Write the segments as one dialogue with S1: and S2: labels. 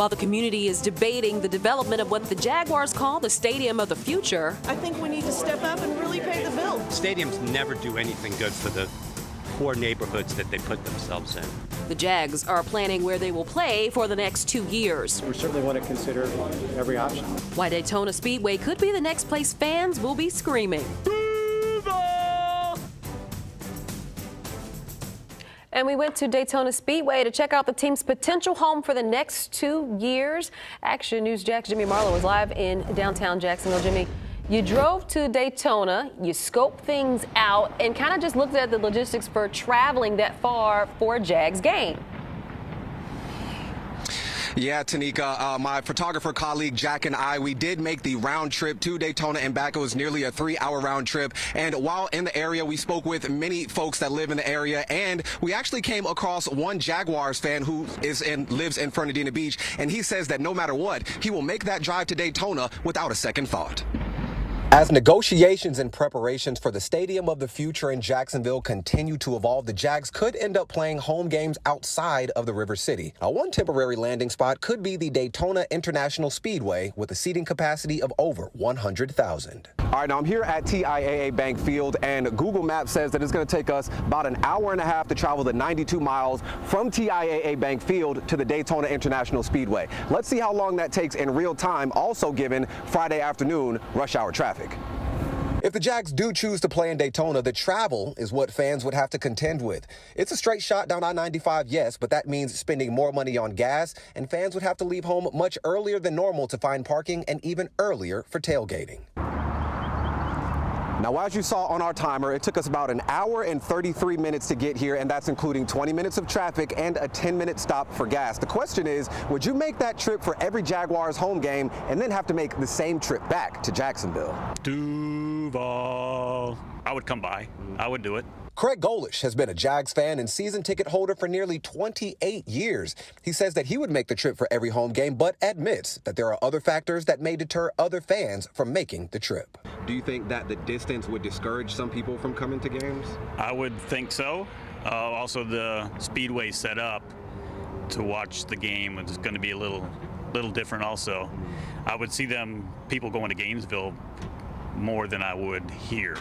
S1: While the community is debating the development of what the Jaguars call the stadium of the future,
S2: I think we need to step up and really pay the bill.
S3: Stadiums never do anything good for the poor neighborhoods that they put themselves in.
S1: the Jags are planning where they will play for the next 2 years.
S4: We certainly want to consider every option.
S1: Why Daytona Speedway could be the next place fans will be screaming. And we went to Daytona Speedway to check out the team's potential home for the next 2 years. Action News Jax' Jimmy Marlowe is live in downtown Jacksonville. Jimmy, you drove to Daytona, you scoped things out, and kind of just looked at the logistics for traveling that far for a Jags game.
S5: Yeah, Tanika, my photographer colleague Jack and I, we did make the round trip to Daytona and back. It was nearly a 3-hour round trip. And while in the area, we spoke with many folks that live in the area. And we actually came across one Jaguars fan who lives in Fernandina Beach. And he says that no matter what, he will make that drive to Daytona without a second thought. As negotiations and preparations for the Stadium of the Future in Jacksonville continue to evolve, the Jags could end up playing home games outside of the River City. One temporary landing spot could be the Daytona International Speedway with a seating capacity of over 100,000. All right, now I'm here at TIAA Bank Field, and Google Maps says that it's going to take us about an hour and a half to travel the 92 miles from TIAA Bank Field to the Daytona International Speedway. Let's see how long that takes in real time, also given Friday afternoon rush hour traffic. If the Jags do choose to play in Daytona, the travel is what fans would have to contend with. It's a straight shot down I-95, yes, but that means spending more money on gas, and fans would have to leave home much earlier than normal to find parking and even earlier for tailgating. Now, as you saw on our timer, it took us about an hour and 33 minutes to get here, and that's including 20 minutes of traffic and a 10-minute stop for gas. The question is, would you make that trip for every Jaguars home game and then have to make the same trip back to Jacksonville?
S6: Duval. I would come by. I would do it.
S5: Craig Golish has been a Jags fan and season ticket holder for nearly 28 years. He says that he would make the trip for every home game, but admits that there are other factors that may deter other fans from making the trip. Do you think that the distance would discourage some people from coming to games?
S6: I would think so. Also, the speedway set up to watch the game is going to be a little different also. I would see people going to Gainesville more than I would here.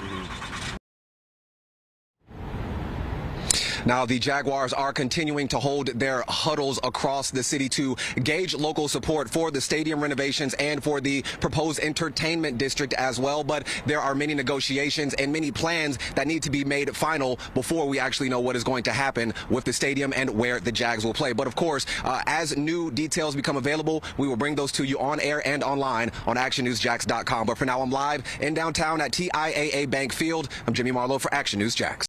S5: Now, the Jaguars are continuing to hold their huddles across the city to gauge local support for the stadium renovations and for the proposed entertainment district as well. But there are many negotiations and many plans that need to be made final before we actually know what is going to happen with the stadium and where the Jags will play. But of course, as new details become available, we will bring those to you on air and online on actionnewsjax.com. But for now, I'm live in downtown at TIAA Bank Field. I'm Jimmy Marlowe for Action News Jax.